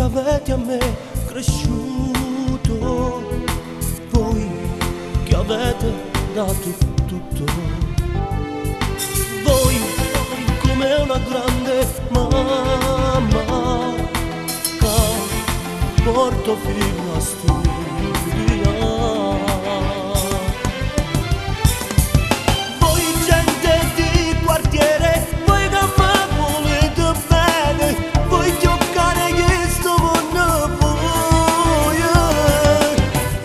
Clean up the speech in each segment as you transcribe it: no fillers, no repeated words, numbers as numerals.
avete a me cresciuto, voi che avete dato tutto, voi come una grande mamma che porto fino a studiare. Voi gente di quartiere, voi che mi volete bene, voi giocare questo mondo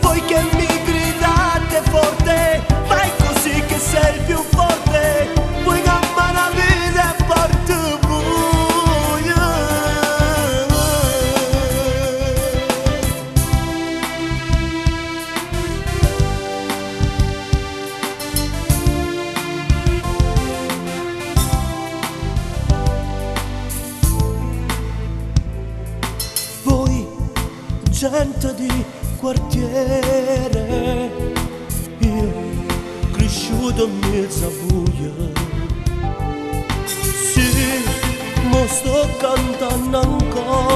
voi che mi gridate forte, fai così che sei più forte, voi che mi la vita porta voi gente di quartiere, io cresciuto in mezzo a buia, sì, mo sto cantando ancora